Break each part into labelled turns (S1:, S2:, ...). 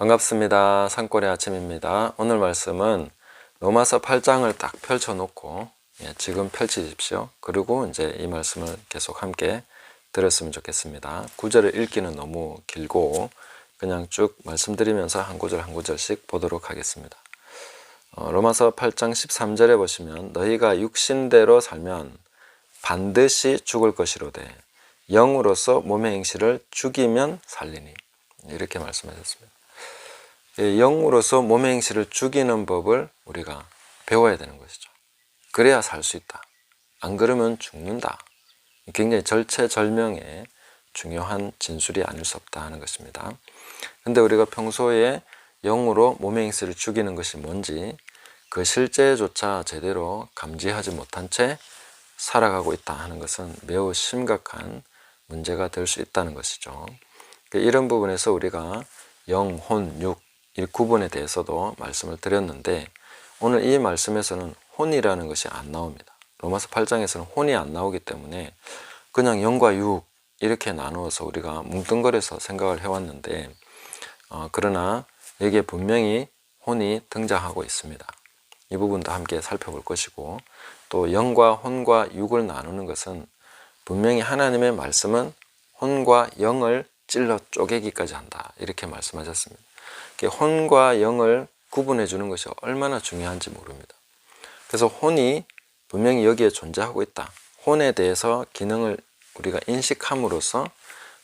S1: 반갑습니다. 산골의 아침입니다. 오늘 말씀은 로마서 8장을 딱 펼쳐놓고 지금 펼치십시오. 그리고 이제 이 말씀을 계속 함께 들었으면 좋겠습니다. 구절을 읽기는 너무 길고 그냥 쭉 말씀드리면서 한 구절 한 구절씩 보도록 하겠습니다. 로마서 8장 13절에 보시면 너희가 육신대로 살면 반드시 죽을 것이로되 영으로서 몸의 행실을 죽이면 살리니, 이렇게 말씀하셨습니다. 영으로서 몸의 행실을 죽이는 법을 우리가 배워야 되는 것이죠. 그래야 살 수 있다. 안 그러면 죽는다. 굉장히 절체절명의 중요한 진술이 아닐 수 없다 하는 것입니다. 근데 우리가 평소에 영으로 몸의 행실을 죽이는 것이 뭔지 그 실제조차 제대로 감지하지 못한 채 살아가고 있다 하는 것은 매우 심각한 문제가 될 수 있다는 것이죠. 이런 부분에서 우리가 영, 혼, 육 이 구분에 대해서도 말씀을 드렸는데 오늘 이 말씀에서는 혼이라는 것이 안 나옵니다. 로마서 8장에서는 혼이 안 나오기 때문에 그냥 영과 육 이렇게 나누어서 우리가 뭉뚱그려서 생각을 해왔는데 그러나 여기에 분명히 혼이 등장하고 있습니다. 이 부분도 함께 살펴볼 것이고, 또 영과 혼과 육을 나누는 것은 분명히 하나님의 말씀은 혼과 영을 찔러 쪼개기까지 한다, 이렇게 말씀하셨습니다. 혼과 영을 구분해 주는 것이 얼마나 중요한지 모릅니다. 그래서 혼이 분명히 여기에 존재하고 있다. 혼에 대해서 기능을 우리가 인식함으로써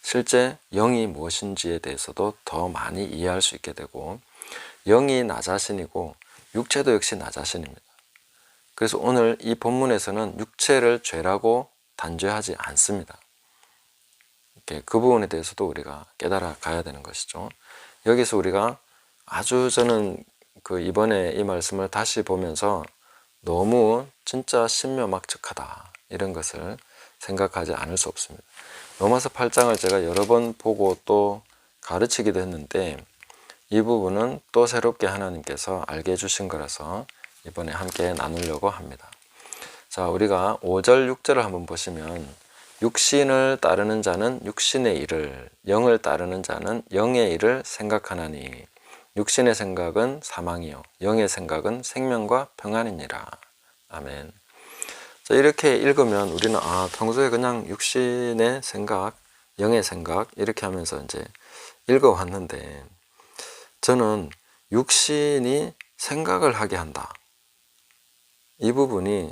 S1: 실제 영이 무엇인지에 대해서도 더 많이 이해할 수 있게 되고, 영이 나 자신이고 육체도 역시 나 자신입니다. 그래서 오늘 이 본문에서는 육체를 죄라고 단죄하지 않습니다. 그 부분에 대해서도 우리가 깨달아 가야 되는 것이죠. 여기서 우리가 아주 저는 이번에 이 말씀을 다시 보면서 너무 진짜 신묘막측하다, 이런 것을 생각하지 않을 수 없습니다. 로마서 8장을 제가 여러 번 보고 또 가르치기도 했는데 이 부분은 또 새롭게 하나님께서 알게 해주신 거라서 이번에 함께 나누려고 합니다. 자, 우리가 5절 6절을 한번 보시면 육신을 따르는 자는 육신의 일을, 영을 따르는 자는 영의 일을 생각하나니 육신의 생각은 사망이요 영의 생각은 생명과 평안이니라. 아멘. 자, 이렇게 읽으면 우리는 평소에 그냥 육신의 생각, 영의 생각 이렇게 하면서 이제 읽어왔는데, 저는 육신이 생각을 하게 한다, 이 부분이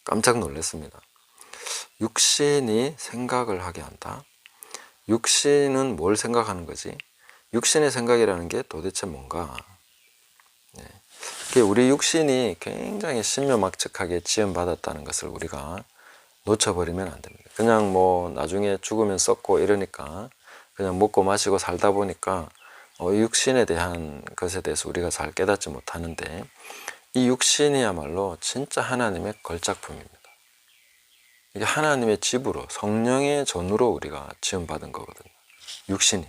S1: 깜짝 놀랐습니다. 육신이 생각을 하게 한다? 육신은 뭘 생각하는 거지? 육신의 생각이라는 게 도대체 뭔가? 우리 육신이 굉장히 신묘막측하게 지음받았다는 것을 우리가 놓쳐버리면 안 됩니다. 그냥 나중에 죽으면 썩고 이러니까 그냥 먹고 마시고 살다 보니까 육신에 대한 것에 대해서 우리가 잘 깨닫지 못하는데, 이 육신이야말로 진짜 하나님의 걸작품입니다. 이게 하나님의 집으로, 성령의 전으로 우리가 지음받은 거거든요. 육신이,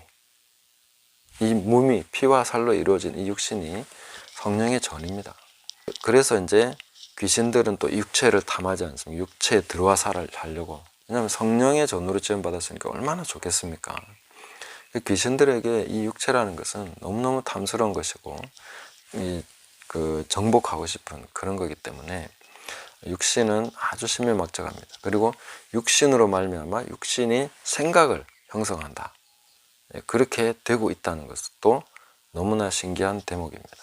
S1: 이 몸이 피와 살로 이루어진 이 육신이 성령의 전입니다. 그래서 이제 귀신들은 또 육체를 탐하지 않습니까? 육체에 들어와 살려고. 왜냐하면 성령의 전으로 지음받았으니까 얼마나 좋겠습니까? 귀신들에게 이 육체라는 것은 너무너무 탐스러운 것이고 정복하고 싶은 그런 거기 때문에 육신은 아주 신묘막측합니다. 그리고 육신으로 말미암아 육신이 생각을 형성한다, 그렇게 되고 있다는 것도 너무나 신기한 대목입니다.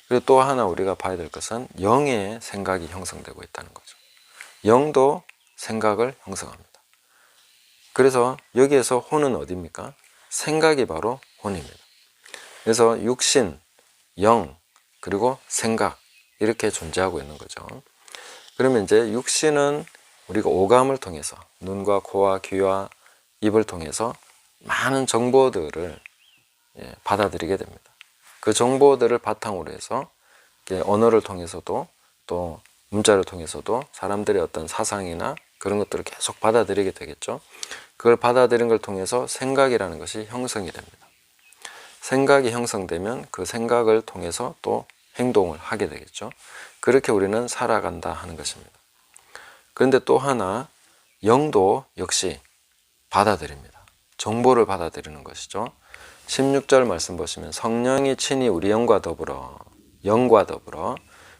S1: 그리고 또 하나 우리가 봐야 될 것은 영의 생각이 형성되고 있다는 거죠. 영도 생각을 형성합니다. 그래서 여기에서 혼은 어디입니까? 생각이 바로 혼입니다. 그래서 육신, 영, 그리고 생각, 이렇게 존재하고 있는 거죠. 그러면 이제 육신은 우리가 오감을 통해서, 눈과 코와 귀와 입을 통해서 많은 정보들을 받아들이게 됩니다. 그 정보들을 바탕으로 해서 언어를 통해서도 또 문자를 통해서도 사람들의 어떤 사상이나 그런 것들을 계속 받아들이게 되겠죠. 그걸 받아들인 걸 통해서 생각이라는 것이 형성이 됩니다. 생각이 형성되면 그 생각을 통해서 또 행동을 하게 되겠죠. 그렇게 우리는 살아간다 하는 것입니다. 그런데 또 하나, 영도 역시 받아들입니다. 정보를 받아들이는 것이죠. 16절 말씀 보시면 성령이 친히 우리 영과 더불어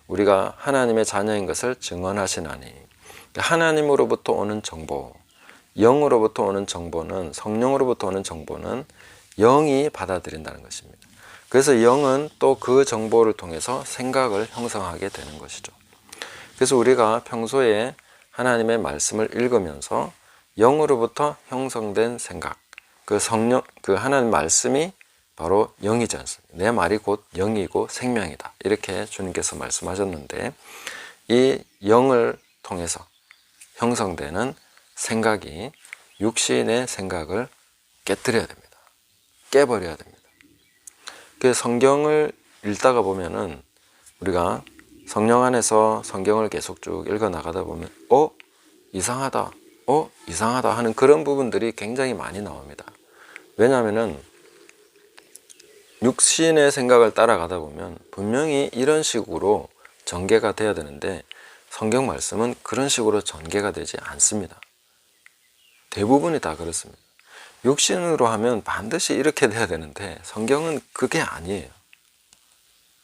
S1: 우리가 하나님의 자녀인 것을 증언하시나니, 하나님으로부터 오는 정보, 영으로부터 오는 정보는, 성령으로부터 오는 정보는 영이 받아들인다는 것입니다. 그래서 영은 또 그 정보를 통해서 생각을 형성하게 되는 것이죠. 그래서 우리가 평소에 하나님의 말씀을 읽으면서 영으로부터 형성된 생각, 그 하나님 말씀이 바로 영이지 않습니까? 내 말이 곧 영이고 생명이다. 이렇게 주님께서 말씀하셨는데, 이 영을 통해서 형성되는 생각이 육신의 생각을 깨뜨려야 됩니다. 깨버려야 됩니다. 그 성경을 읽다가 보면은 우리가 성령 안에서 성경을 계속 쭉 읽어 나가다 보면 이상하다, 이상하다 하는 그런 부분들이 굉장히 많이 나옵니다. 왜냐하면은 육신의 생각을 따라가다 보면 분명히 이런 식으로 전개가 돼야 되는데 성경 말씀은 그런 식으로 전개가 되지 않습니다. 대부분이 다 그렇습니다. 육신으로 하면 반드시 이렇게 돼야 되는데 성경은 그게 아니에요.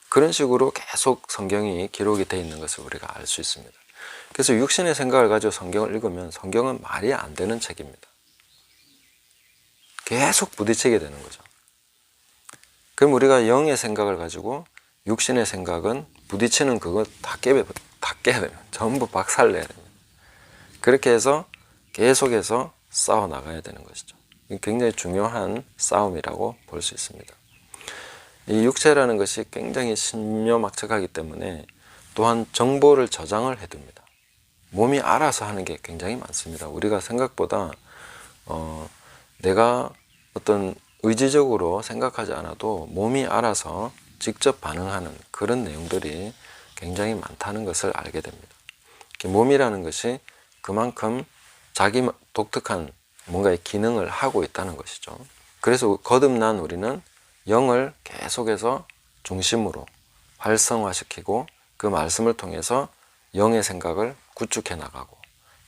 S1: 그런 식으로 계속 성경이 기록이 되어 있는 것을 우리가 알 수 있습니다. 그래서 육신의 생각을 가지고 성경을 읽으면 성경은 말이 안 되는 책입니다. 계속 부딪히게 되는 거죠. 그럼 우리가 영의 생각을 가지고 육신의 생각은 부딪히는 그거 다 깨야 됩니다. 전부 박살내야 됩니다. 그렇게 해서 계속해서 싸워 나가야 되는 것이죠. 굉장히 중요한 싸움이라고 볼 수 있습니다. 이 육체라는 것이 굉장히 신묘막측하기 때문에 또한 정보를 저장을 해둡니다. 몸이 알아서 하는 게 굉장히 많습니다. 우리가 생각보다 내가 어떤 의지적으로 생각하지 않아도 몸이 알아서 직접 반응하는 그런 내용들이 굉장히 많다는 것을 알게 됩니다. 몸이라는 것이 그만큼 자기 독특한 뭔가의 기능을 하고 있다는 것이죠. 그래서 거듭난 우리는 영을 계속해서 중심으로 활성화시키고 그 말씀을 통해서 영의 생각을 구축해 나가고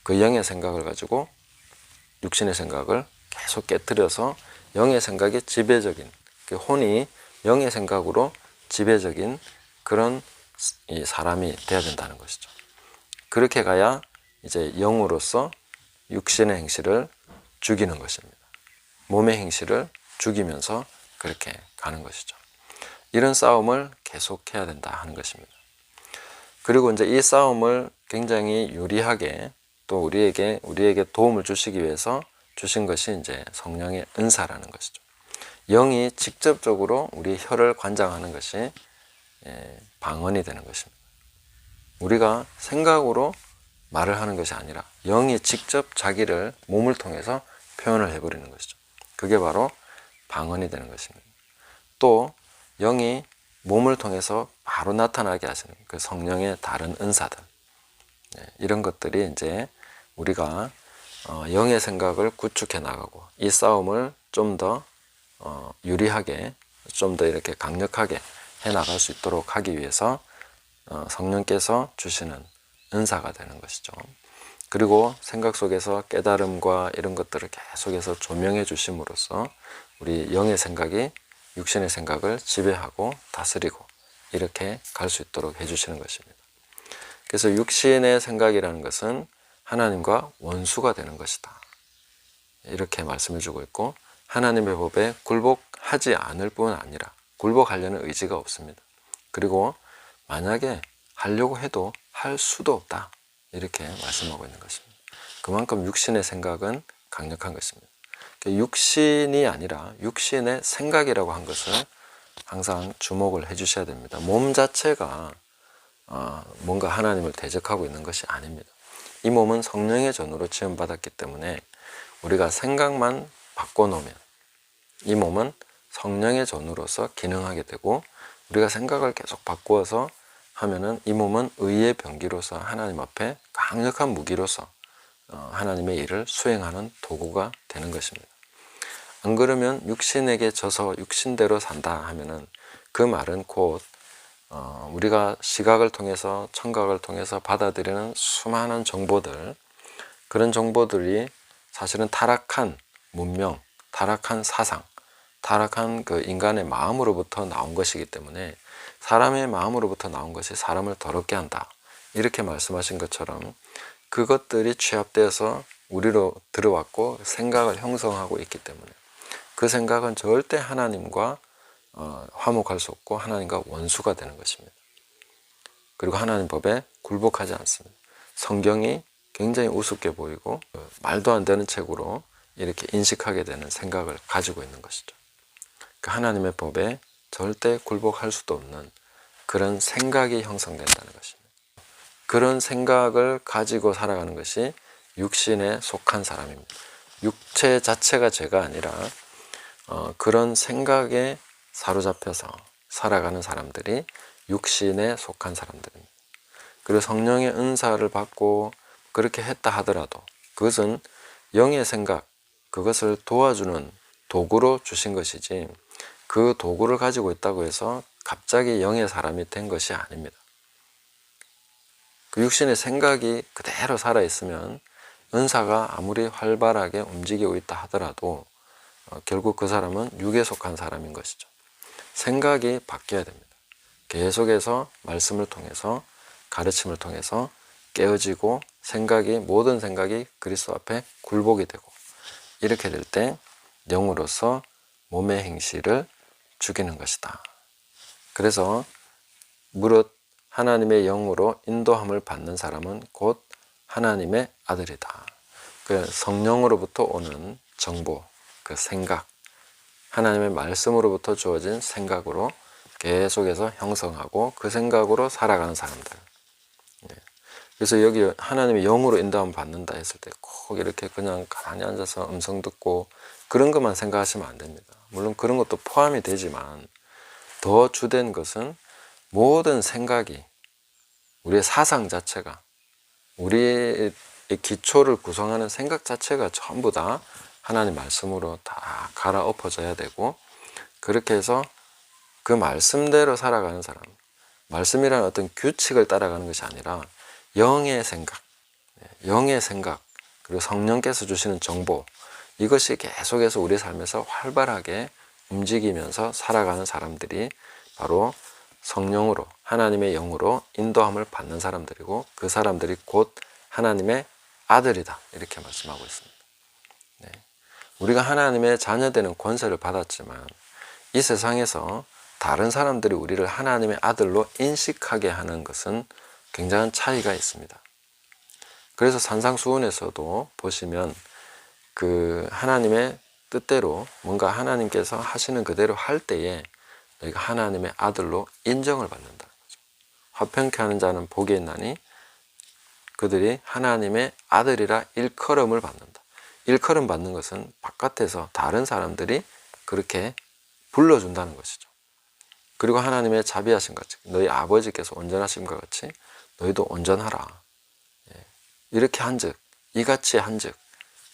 S1: 그 영의 생각을 가지고 육신의 생각을 계속 깨뜨려서 영의 생각이 지배적인, 그 혼이 영의 생각으로 지배적인 그런 이 사람이 되어야 된다는 것이죠. 그렇게 가야 이제 영으로서 육신의 행실을 죽이는 것입니다. 몸의 행실을 죽이면서 그렇게 가는 것이죠. 이런 싸움을 계속해야 된다 하는 것입니다. 그리고 이제 이 싸움을 굉장히 유리하게 또 우리에게 도움을 주시기 위해서 주신 것이 이제 성령의 은사라는 것이죠. 영이 직접적으로 우리 혀를 관장하는 것이 방언이 되는 것입니다. 우리가 생각으로 말을 하는 것이 아니라 영이 직접 자기를 몸을 통해서 표현을 해버리는 것이죠. 그게 바로 방언이 되는 것입니다. 또 영이 몸을 통해서 바로 나타나게 하시는 그 성령의 다른 은사들, 이런 것들이 이제 우리가 영의 생각을 구축해 나가고 이 싸움을 좀 더 유리하게, 좀 더 이렇게 강력하게 해 나갈 수 있도록 하기 위해서 성령께서 주시는 은사가 되는 것이죠. 그리고 생각 속에서 깨달음과 이런 것들을 계속해서 조명해 주심으로써 우리 영의 생각이 육신의 생각을 지배하고 다스리고 이렇게 갈 수 있도록 해주시는 것입니다. 그래서 육신의 생각이라는 것은 하나님과 원수가 되는 것이다. 이렇게 말씀해 주고 있고, 하나님의 법에 굴복하지 않을 뿐 아니라 굴복하려는 의지가 없습니다. 그리고 만약에 하려고 해도 할 수도 없다. 이렇게 말씀하고 있는 것입니다. 그만큼 육신의 생각은 강력한 것입니다. 육신이 아니라 육신의 생각이라고 한 것을 항상 주목을 해 주셔야 됩니다. 몸 자체가 뭔가 하나님을 대적하고 있는 것이 아닙니다. 이 몸은 성령의 전으로 지음받았기 때문에 우리가 생각만 바꿔놓으면 이 몸은 성령의 전으로서 기능하게 되고, 우리가 생각을 계속 바꾸어서 하면은 이 몸은 의의 병기로서 하나님 앞에 강력한 무기로서 하나님의 일을 수행하는 도구가 되는 것입니다. 안 그러면 육신에게 져서 육신대로 산다 하면은 그 말은 곧 우리가 시각을 통해서 청각을 통해서 받아들이는 수많은 정보들, 그런 정보들이 사실은 타락한 문명, 타락한 사상, 타락한 그 인간의 마음으로부터 나온 것이기 때문에 사람의 마음으로부터 나온 것이 사람을 더럽게 한다. 이렇게 말씀하신 것처럼 그것들이 취합되어서 우리로 들어왔고 생각을 형성하고 있기 때문에 그 생각은 절대 하나님과 화목할 수 없고 하나님과 원수가 되는 것입니다. 그리고 하나님 법에 굴복하지 않습니다. 성경이 굉장히 우습게 보이고 말도 안 되는 책으로 이렇게 인식하게 되는 생각을 가지고 있는 것이죠. 그 하나님의 법에 절대 굴복할 수도 없는 그런 생각이 형성된다는 것입니다. 그런 생각을 가지고 살아가는 것이 육신에 속한 사람입니다. 육체 자체가 죄가 아니라 그런 생각에 사로잡혀서 살아가는 사람들이 육신에 속한 사람들입니다. 그리고 성령의 은사를 받고 그렇게 했다 하더라도 그것은 영의 생각, 그것을 도와주는 도구로 주신 것이지 그 도구를 가지고 있다고 해서 갑자기 영의 사람이 된 것이 아닙니다. 그 육신의 생각이 그대로 살아있으면 은사가 아무리 활발하게 움직이고 있다 하더라도 결국 그 사람은 육에 속한 사람인 것이죠. 생각이 바뀌어야 됩니다. 계속해서 말씀을 통해서 가르침을 통해서 깨어지고 모든 생각이 그리스도 앞에 굴복이 되고 이렇게 될 때 영으로서 몸의 행실을 죽이는 것이다. 그래서 무릇 하나님의 영으로 인도함을 받는 사람은 곧 하나님의 아들이다. 그 성령으로부터 오는 정보, 그 생각, 하나님의 말씀으로부터 주어진 생각으로 계속해서 형성하고 그 생각으로 살아가는 사람들. 그래서 여기 하나님의 영으로 인도함을 받는다 했을 때 꼭 이렇게 그냥 가만히 앉아서 음성 듣고 그런 것만 생각하시면 안 됩니다. 물론 그런 것도 포함이 되지만 더 주된 것은 모든 생각이 우리의 사상 자체가 우리의 기초를 구성하는 생각 자체가 전부 다 하나님 말씀으로 다 갈아엎어져야 되고 그렇게 해서 그 말씀대로 살아가는 사람, 말씀이라는 어떤 규칙을 따라가는 것이 아니라 영의 생각, 그리고 성령께서 주시는 정보, 이것이 계속해서 우리 삶에서 활발하게 움직이면서 살아가는 사람들이 바로 성령으로, 하나님의 영으로 인도함을 받는 사람들이고 그 사람들이 곧 하나님의 아들이다. 이렇게 말씀하고 있습니다. 네. 우리가 하나님의 자녀되는 권세를 받았지만 이 세상에서 다른 사람들이 우리를 하나님의 아들로 인식하게 하는 것은 굉장한 차이가 있습니다. 그래서 산상수훈에서도 보시면 그 하나님의 뜻대로 뭔가 하나님께서 하시는 그대로 할 때에 너희가 하나님의 아들로 인정을 받는다는 거죠. 화평케 하는 자는 복이 있나니 그들이 하나님의 아들이라 일컬음을 받는다. 일컬음 받는 것은 바깥에서 다른 사람들이 그렇게 불러준다는 것이죠. 그리고 하나님의 자비하신 같이 너희 아버지께서 온전하심과 같이 너희도 온전하라. 이렇게 한즉 이같이 한즉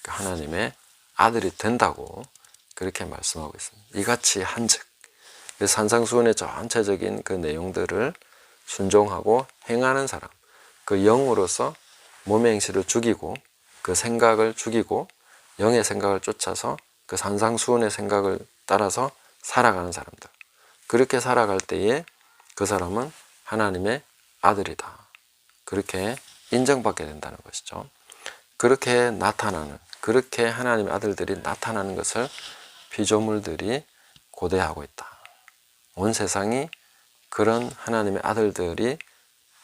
S1: 하나님의 아들이 된다고 그렇게 말씀하고 있습니다. 이같이 한즉 산상수훈의 전체적인 그 내용들을 순종하고 행하는 사람, 그 영으로서 몸의 행실을 죽이고 그 생각을 죽이고 영의 생각을 쫓아서 그 산상수훈의 생각을 따라서 살아가는 사람들, 그렇게 살아갈 때에 그 사람은 하나님의 아들이다. 그렇게 인정받게 된다는 것이죠. 그렇게 나타나는, 그렇게 하나님의 아들들이 나타나는 것을 피조물들이 고대하고 있다. 온 세상이 그런 하나님의 아들들이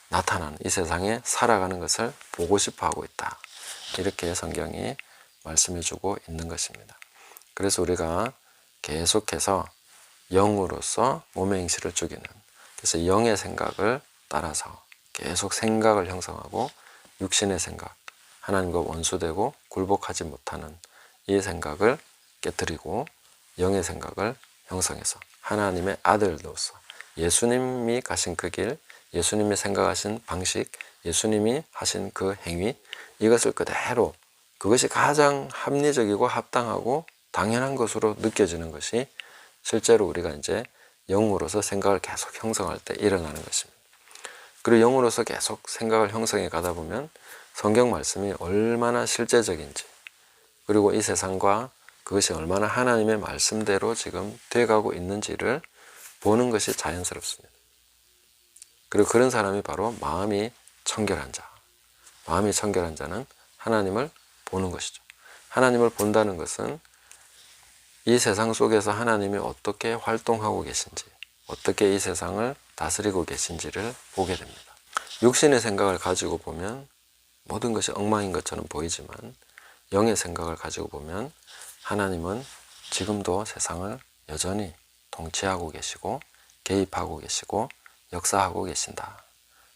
S1: 나타나는, 이 세상에 살아가는 것을 보고 싶어 하고 있다. 이렇게 성경이 말씀해주고 있는 것입니다. 그래서 우리가 계속해서 영으로서 몸의 행실을 죽이는, 그래서 영의 생각을 따라서 계속 생각을 형성하고 육신의 생각, 하나님과 원수되고 굴복하지 못하는 이 생각을 깨뜨리고 영의 생각을 형성해서 하나님의 아들로서 예수님이 가신 그 길, 예수님이 생각하신 방식, 예수님이 하신 그 행위, 이것을 그대로, 그것이 가장 합리적이고 합당하고 당연한 것으로 느껴지는 것이 실제로 우리가 이제 영으로서 생각을 계속 형성할 때 일어나는 것입니다. 그리고 영으로서 계속 생각을 형성해 가다 보면 성경 말씀이 얼마나 실제적인지, 그리고 이 세상과 그것이 얼마나 하나님의 말씀대로 지금 되어가고 있는지를 보는 것이 자연스럽습니다. 그리고 그런 사람이 바로 마음이 청결한 자. 마음이 청결한 자는 하나님을 보는 것이죠. 하나님을 본다는 것은 이 세상 속에서 하나님이 어떻게 활동하고 계신지, 어떻게 이 세상을 다스리고 계신지를 보게 됩니다. 육신의 생각을 가지고 보면 모든 것이 엉망인 것처럼 보이지만 영의 생각을 가지고 보면 하나님은 지금도 세상을 여전히 통치하고 계시고 개입하고 계시고 역사하고 계신다.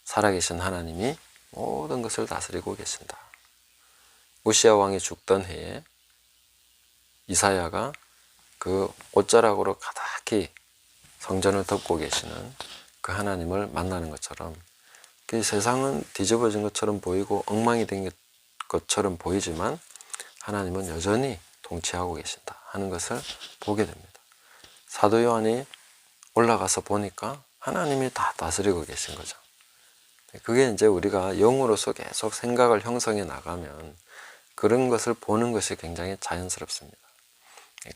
S1: 살아계신 하나님이 모든 것을 다스리고 계신다. 우시아 왕이 죽던 해에 이사야가 그 옷자락으로 가득히 성전을 덮고 계시는 그 하나님을 만나는 것처럼 그 세상은 뒤집어진 것처럼 보이고 엉망이 된 것처럼 보이지만 하나님은 여전히 통치하고 계신다 하는 것을 보게 됩니다. 사도 요한이 올라가서 보니까 하나님이 다 다스리고 계신 거죠. 그게 이제 우리가 영으로서 계속 생각을 형성해 나가면 그런 것을 보는 것이 굉장히 자연스럽습니다.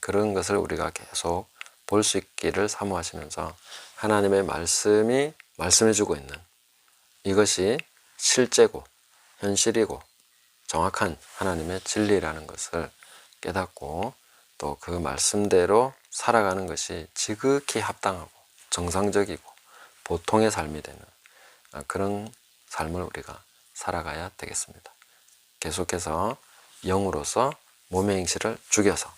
S1: 그런 것을 우리가 계속 볼 수 있기를 사모하시면서 하나님의 말씀이 말씀해주고 있는 이것이 실제고 현실이고 정확한 하나님의 진리라는 것을 깨닫고 또 그 말씀대로 살아가는 것이 지극히 합당하고 정상적이고 보통의 삶이 되는 그런 삶을 우리가 살아가야 되겠습니다. 계속해서 영으로서 몸의 행실을 죽여서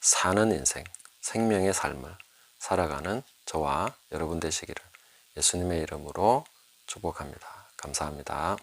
S1: 사는 인생, 생명의 삶을 살아가는 저와 여러분 되시기를 예수님의 이름으로 축복합니다. 감사합니다.